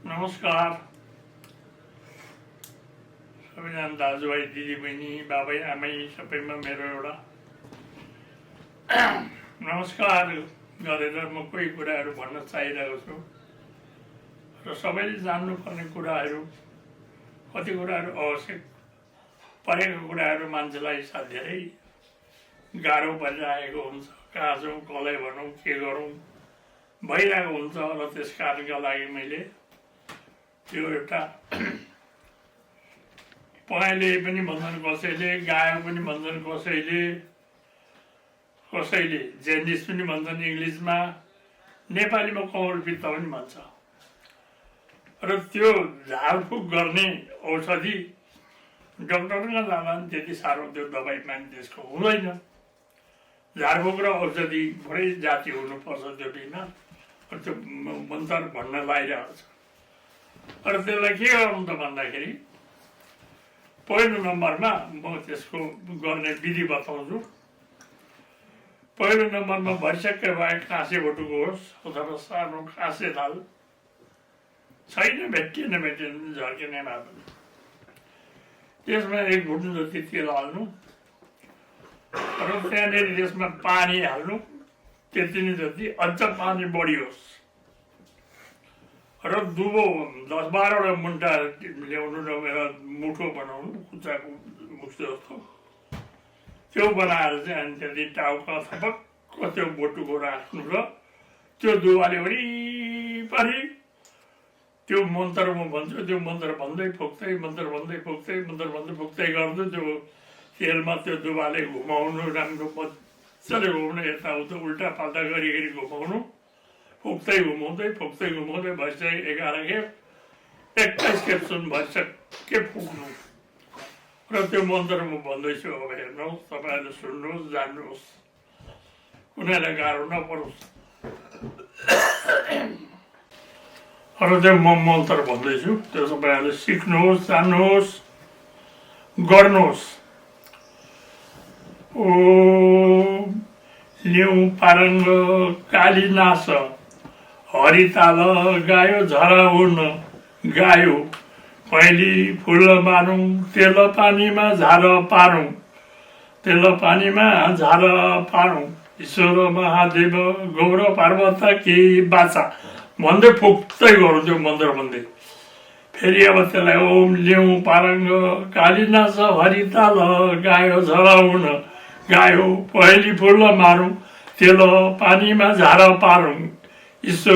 नमस्कार सबैजना दाजुभाइ दिदीबहिनी बाबै आमै सबैमा मेरो एउटा नमस्कार गरेर म कोही कुराहरू भन्न चाहिरहेको छु र सबैले जान्नुपर्ने कुराहरू कति कुराहरू आवश्यक परेको कुराहरू मान्छेलाई धेरै गाह्रो परिरहेको हुन्छ। कहाँ जाउँ कसलाई भनौँ के गरौँ भइरहेको हुन्छ र त्यस कारणका लागि मैले त्यो एउटा पहेँले पनि भन्छन् कसैले, गायो पनि भन्छन् कसैले जेन्डिस पनि भन्छन् इङ्ग्लिसमा, नेपालीमा कमलपित्त पनि भन्छ। र त्यो झारफुक गर्ने औषधि डक्टरमा जाँदा पनि त्यति साह्रो त्यो दबाई पानी त्यसको हुँदैन। झारफुक र औषधि पुरै जाति हुनुपर्छ त्यो बिना त्यो मन्त्र भन्न लागिरहेको छ। र त्यसलाई के गरौँ त भन्दाखेरि पहिलो नम्बरमा म त्यसको गर्ने विधि बताउँछु। पहिलो नम्बरमा भरिसक्कै भए काँसे बटुको होस् अथवा सानो काँसे दाल छैन भेटिएन झर्किने भए पनि त्यसमा 1 घुट्नु जति तेल हाल्नु र त्यहाँनिर त्यसमा पानी हाल्नु त्यति नै जति, अझ पानी बढी होस् र दुबो 10-12वटा मुन्टा ल्याउनु र मुठो बनाउनु कुच्चाको मुठो जस्तो त्यो बनाएर चाहिँ अनि त्यहाँदेखि टाउका थपक्क त्यो बोटुको राख्नु र त्यो दुवाले वरिपरि त्यो मन्त्र म भन्छु त्यो मन्त्र भन्दै फुक्दै गर्नु त्यो तेलमा त्यो दुवाले घुमाउनु राम्रो मजाले घुमाउनु यताउता उल्टा पाल्टा गरी घुमाउनु फुक्दै घुमाउँदै भइसक्यो 11 खेप 21 खेप सुन भइसक्यो फुक्नु र त्यो मन्त्र म भन्दैछु। अब हेर्नुहोस् तपाईँहरूले सुन्नुहोस् जान्नुहोस् कुनैलाई गाह्रो नपरोस्। र त्यो म मन्त्र भन्दैछु त्यो तपाईँहरूले सिक्नुहोस् जान्नुहोस् गर्नुहोस्। ओम ल्यौँ पारङ्ग काली नास हरिताल गायो झरा हुन गायो पहेँली फुल मारौँ तेल पानीमा झार पारौँ ईश्वर महादेव गौर पार्वत के बाचा भन्दै फुक्दै गरौँ त्यो मन्त्र भन्दै। फेरि अब त्यसलाई ओम ल्यौँ पारङ्ग कालीनास हरिताल गायो झरा हुन गायो पहेँली फुल मारौँ तेल पानीमा झार पारौँ ईश्वर